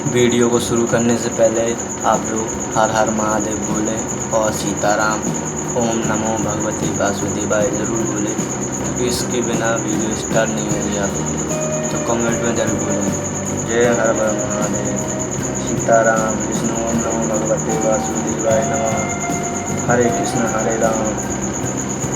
Video को शुरू करने से पहले आप लोग हर हर महादेव बोलें और सीताराम ओम नमो भगवते वासुदेवाय ज़रूर बोलें, क्योंकि इसके बिना वीडियो स्टार्ट नहीं होगी। आप तो कमेंट में ज़रूर बोलें जय हर हर महादेव, सीताराम, विष्णु ओम नमो भगवते वासुदेवाय नमः, हरे कृष्ण हरे राम।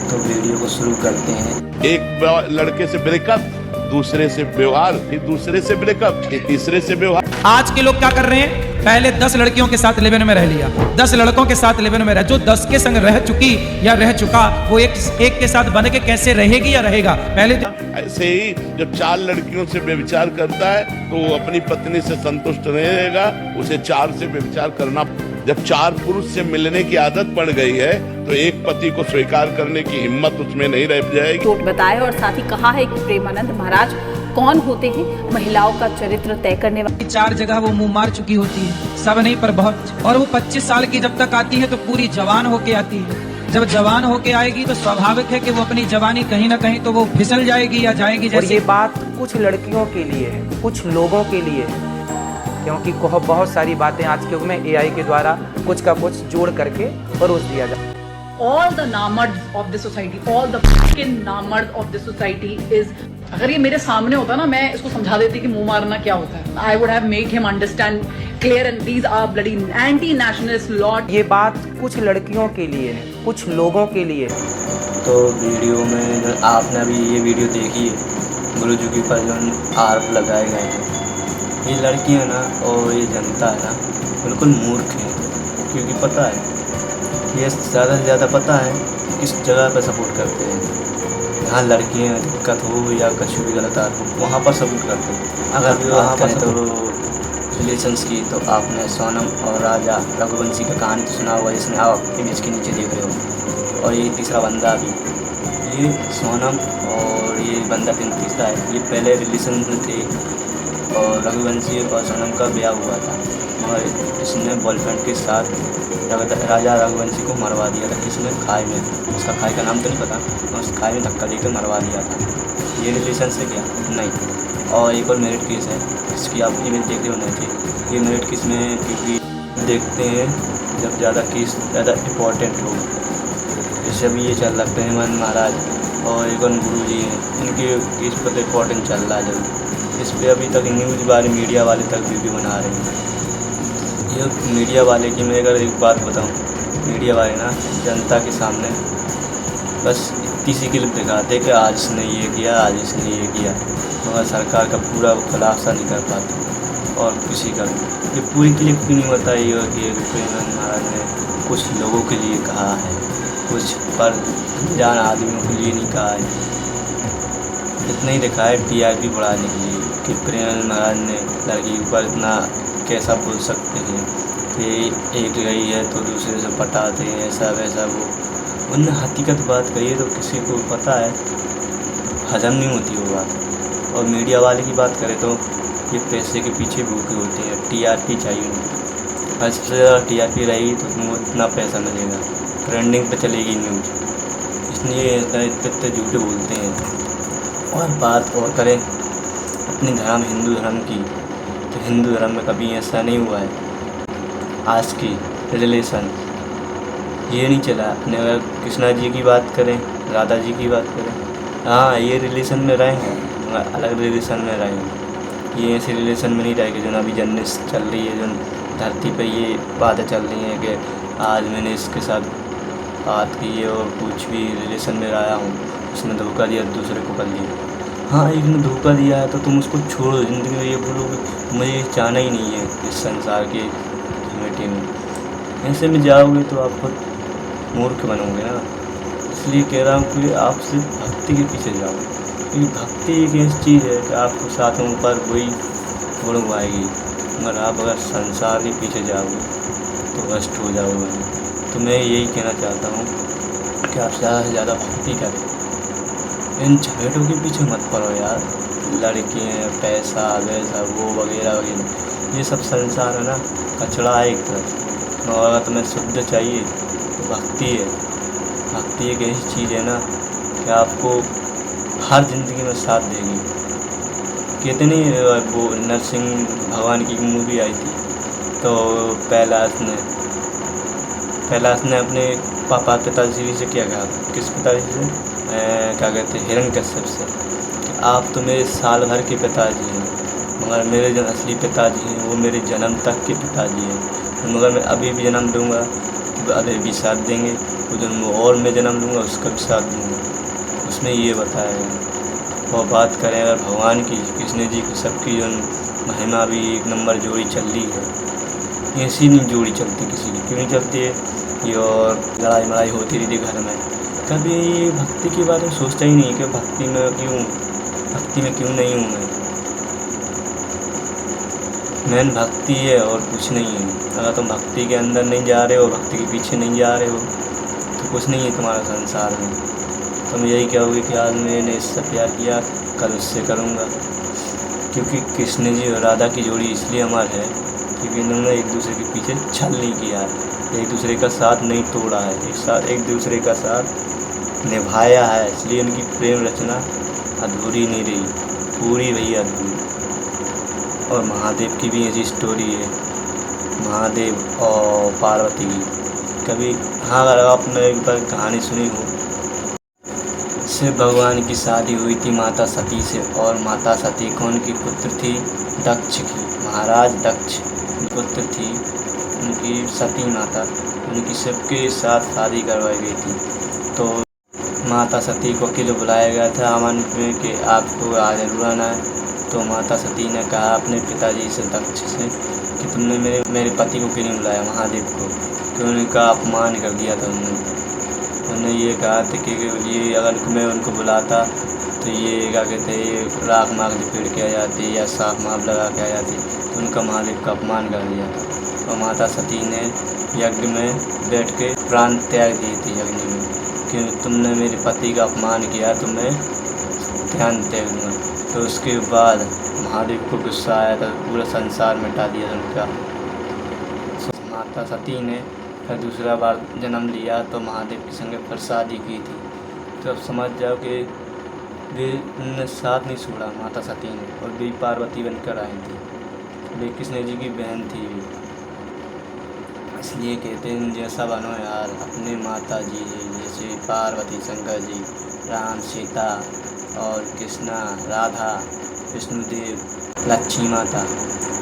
तो वीडियो को शुरू करते हैं। एक लड़के से ब्रेकअप, दूसरे से व्यवहार, फिर दूसरे से ब्रेकअप, फिर तीसरे से व्यवहार। आज के लोग क्या कर रहे हैं? पहले 10 लड़कियों के साथ लिव इन में रह लिया, 10 लड़कों के साथ लिव इन में रह, जो 10 के संग रह चुकी या रह चुका वो एक के साथ बन के कैसे रहेगी या रहेगा? पहले ऐसे ही जब 4 लड़कियों से व्यभिचार करता है तो वो अपनी पत्नी से संतुष्ट नहीं रहेगा, उसे 4 से व्यभिचार करना। जब 4 पुरुष से मिलने की आदत पड़ गई है तो एक पति को स्वीकार करने की हिम्मत उसमें नहीं रह जाएगी। तो बताया और साथ ही कहा है कि प्रेमानंद महाराज कौन होते हैं? महिलाओं का चरित्र तय करने वाली। 4 जगह वो मुंह मार चुकी होती है, सब नहीं पर बहुत। और वो 25 साल की जब तक आती है तो पूरी जवान होके आती है। जब जवान होके आएगी तो स्वाभाविक है कि वो अपनी जवानी कहीं ना कहीं तो वो फिसल जाएगी या जाएगी। और ये बात कुछ लड़कियों के लिए है, कुछ लोगों के लिए है, क्योंकि बहुत सारी बातें आज के युग में एआई के द्वारा कुछ का कुछ जोड़ करके परोस दिया जाए। All the namards of the society, all the fucking namards of the society is, अगर ये मेरे सामने होता ना, मैं इसको समझा देती कि मुंह मारना क्या होता है। I would have made him understand clear and these are bloody anti-nationalist lot। ये बात कुछ लड़कियों के लिए है, कुछ लोगों के लिए है। तो वीडियो में आपने अभी ये वीडियो देखी है, गुरु जी के ऊपर जो आरोप लगाए गए हैं, ये लड़कियां ना और ये जनता है ना बिल्कुल मूर्ख है, क्योंकि पता है ये ज़्यादा से ज़्यादा पता है किस जगह पर सपोर्ट करते हैं। जहाँ लड़कियाँ दिक्कत हो या कुछ भी गलत हो वहाँ पर सपोर्ट करते हैं। अगर भी वहाँ पर तो रिलेशंस की, तो आपने सोनम और राजा रघुवंशी का कहानी तो सुना होगा, जिसमें आप इमेज के नीचे देख रहे हो। और ये तीसरा बंदा भी, ये सोनम और ये बंदा तीसरा है, ये पहले रिलेशन में थे और रघुवंशी और सोनम का ब्याह हुआ था, मगर इसने बॉयफ्रेंड के साथ राजा रघुवंशी को मरवा दिया था। इसने खाई में, उसका खाई का नाम तो नहीं पता, उस खाई में धक्का देकर मरवा दिया था। ये रिलेशन से क्या नहीं। और एक और मेरिट केस है, इसकी आप इमेज देख रहे होने थे। ये मेरिट केस में क्योंकि देखते हैं जब ज़्यादा केस ज़्यादा इम्पोर्टेंट हो, जैसे अभी ये चल रहा है प्रेमानंद महाराज और एक और गुरु जी हैं, इनके केस पर तो इम्पोर्टेंट चल रहा है। जब इस पर अभी तक न्यूज़ वाले मीडिया वाले तक वीडियो बना रहे हैं। ये मीडिया वाले की मैं अगर एक बात बताऊं, मीडिया वाले ना जनता के सामने बस इतनी सी क्लिप दिखाते कि आज इसने ये किया, आज इसने ये किया, मगर सरकार का पूरा खुलासा नहीं कर पाते। और किसी का ये पूरी क्लिप भी नहीं बताई हो कि प्रेमानंद महाराज ने कुछ लोगों के लिए कहा है, कुछ पर जान आदमियों के लिए नहीं कहा है। इतना ही दिखाया है टीआरपी बढ़ाने के लिए कि प्रेमानंद महाराज ने लड़की के ऊपर इतना कैसा बोल सकते हैं कि एक गई है तो दूसरे से पटाते हैं, ऐसा वैसा। वो उनने हकीकत बात कही है तो किसी को पता है, हजम नहीं होती वो बात। और मीडिया वाले की बात करें तो ये पैसे के पीछे भूखे होते हैं, टीआरपी चाहिए उन्हें। बस से ज़्यादा टीआरपी रहेगी तो तुमको इतना पैसा मिलेगा, ट्रेंडिंग पे चलेगी न्यूज़, इसलिए इतने झूठे बोलते हैं। और बात और करें अपने धर्म हिंदू धर्म की, तो हिंदू धर्म में कभी ऐसा नहीं हुआ है। आज की रिलेशन ये नहीं चला। अपने अगर कृष्णा जी की बात करें, राधा जी की बात करें, हाँ ये रिलेशन में रहे हैं, अलग रिलेशन में रहे हैं। ये ऐसे रिलेशन में नहीं रहेगी जो अभी जनरेशन चल रही है, जो धरती पे ये बातें चल रही हैं कि आज मैंने इसके साथ बात की है और कुछ भी रिलेशन में रहा हूँ, उसने धोखा दिया, दूसरे को कर लिया। हाँ एक ने धोखा दिया है तो तुम उसको छोड़ो, ज़िंदगी में ये बोलो मुझे चाहना ही नहीं है इस संसार के कमेटी में। ऐसे में जाओगे तो आप खुद मूर्ख बनोगे ना। इसलिए कह रहा हूँ कि आप सिर्फ भक्ति के पीछे जाओ, क्योंकि भक्ति एक ऐसी चीज़ है कि आपको सातों ऊपर वही गुण आएगी, मगर आप अगर संसार के पीछे जाओगे तो नष्ट हो जाओगे। तो मैं यही कहना चाहता हूँ कि आप ज़्यादा से ज़्यादा भक्ति करें, इन झगड़ों के पीछे मत पड़ो यार। लड़कियाँ, पैसा, वैसा वो वगैरह वगैरह, ये सब संसार है ना कचड़ा है एक तरह से। और अगर तुम्हें शुद्ध चाहिए तो भक्ति है। भक्ति एक ऐसी चीज़ है ना कि आपको हर ज़िंदगी में साथ देगी। कहते नहीं वो नरसिंह भगवान की मूवी आई थी, तो कैलाश ने अपने पिताजी से क्या कहा, किस पिताजी से, क्या कहते हैं, हिरण्यकश्यप से, कि आप तो मेरे साल भर के पिताजी हैं, मगर मेरे जो असली पिताजी हैं वो मेरे जन्म तक के पिताजी हैं, मगर मैं अभी भी जन्म दूँगा तो अभी भी साथ देंगे, वो जन्म और मैं जन्म लूँगा उसका भी साथ दूँगा। उसमें ये बताया गया। और बात करें अगर भगवान की, कृष्ण जी की, सबकी जो महिमा भी एक नंबर जोड़ी चल रही है, ऐसी नहीं जोड़ी चलती किसी की, क्यों नहीं चलती है ये, और लड़ाई होती रहती घर में। कभी भक्ति के बारे में सोचता ही नहीं कि भक्ति में क्यों नहीं हूँ मैं। मेन भक्ति है और कुछ नहीं है। अगर तुम भक्ति के अंदर नहीं जा रहे हो, भक्ति के पीछे नहीं जा रहे हो, तो कुछ नहीं है तुम्हारा संसार में। तुम यही कहोगे कि आज मैंने इससे प्यार किया, कल उससे करूँगा। क्योंकि कृष्ण जी और राधा की जोड़ी इसलिए अमर है क्योंकि इन्होंने एक दूसरे के पीछे छल नहीं किया है, एक दूसरे का साथ नहीं तोड़ा है, एक दूसरे का साथ निभाया है, इसलिए उनकी प्रेम रचना अधूरी नहीं रही, पूरी रही अधूरी। और महादेव की भी ऐसी स्टोरी है, महादेव और पार्वती की। कभी हाँ, अगर आपने एक बार कहानी सुनी हो, शिव भगवान की शादी हुई थी माता सती से, और माता सती कौन की पुत्र थी, दक्ष की, महाराज दक्ष की पुत्र थी उनकी सती माता, उनकी शिव के साथ शादी करवाई गई थी। तो माता सती को अकेले बुलाया गया था आमन में कि आपको आज जरूर आना है। तो माता सती ने कहा अपने पिताजी से, दक्ष से, कि तुमने मेरे पति को क्यों नहीं बुलाया, महादेव को, कि उनका अपमान कर दिया था उन्होंने ये कहा था कि ये अगर मैं उनको बुलाता तो ये क्या कहते हैं, ये राख माख लपेट के आ जाती या साफ माप लगा के आ जाती, तो उनका महादेव का अपमान कर दिया था। और माता सती ने यज्ञ में बैठ के प्राण त्याग दिए थे यज्ञ में, कि तुमने मेरे पति का अपमान किया तो मैं ध्यान त्याग दूँगा। तो उसके बाद महादेव को गुस्सा आया था, पूरा संसार मिटा दिया उनका। माता सती ने फिर दूसरा बार जन्म लिया तो महादेव के संग फिर शादी की थी। तो अब समझ जाओ कि वे उन्होंने साथ नहीं छोड़ा माता सती ने, और वे पार्वती बनकर आई थी, वे कृष्ण जी की बहन थी। इसलिए कहते हैं जैसा बनो यार, अपने माता जी जैसे पार्वती, शंकर जी, राम, सीता और कृष्णा, राधा, विष्णुदेव, लक्ष्मी माता,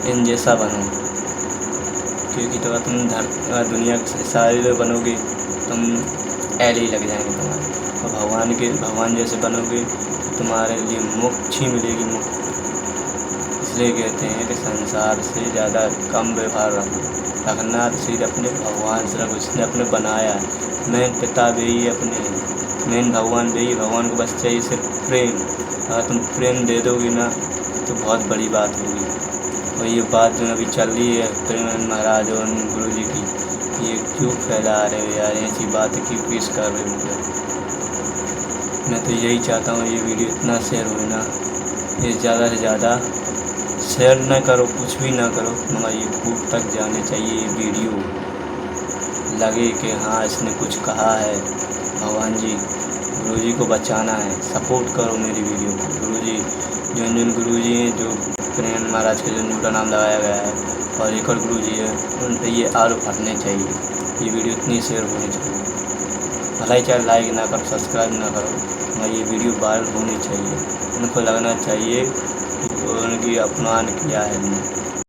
इन जैसा बनो। क्योंकि तो तुम दुनिया के सारे लोग बनोगे तुम ऐले ही लग जाएंगे तुम्हारे, और भगवान जैसे बनोगे तुम्हारे लिए मोक्ष ही मिलेगी, मुक्त। इसलिए कहते हैं कि संसार से ज़्यादा कम व्यवहार रखना, सिर्फ अपने भगवान से रखो, उसने अपने बनाया है। मेन पिता भी अपने, मेन भगवान भी, भगवान को बस चाहिए सिर्फ प्रेम। अगर तुम प्रेम दे दोगे ना तो बहुत बड़ी बात होगी। और ये बात जो अभी चल रही है प्रेमानंद महाराज और गुरु जी की, ये क्यों फैला रहे हो यार, ऐसी बात क्यों पेश कर रहे हो मुझे। मैं तो यही चाहता हूँ ये वीडियो इतना शेयर हो ना, ये ज़्यादा से ज़्यादा शेयर ना करो, कुछ भी ना करो, मगर ये खूब तक जाने चाहिए। ये वीडियो लगे कि हाँ इसने कुछ कहा है, भगवान जी गुरुजी को बचाना है, सपोर्ट करो मेरी वीडियो को। गुरुजी जिन गुरुजी हैं जो प्रेमानंद महाराज के जो झूठा नाम लगाया गया है, और एक और गुरुजी है उन पर ये आरोप हटने चाहिए। ये वीडियो इतनी शेयर होनी चाहिए, भलाई चाहे लाइक ना करो, सब्सक्राइब ना करो, मगर ये वीडियो वायरल होनी चाहिए। उनको लगना चाहिए कि उनकी अपमान किया है।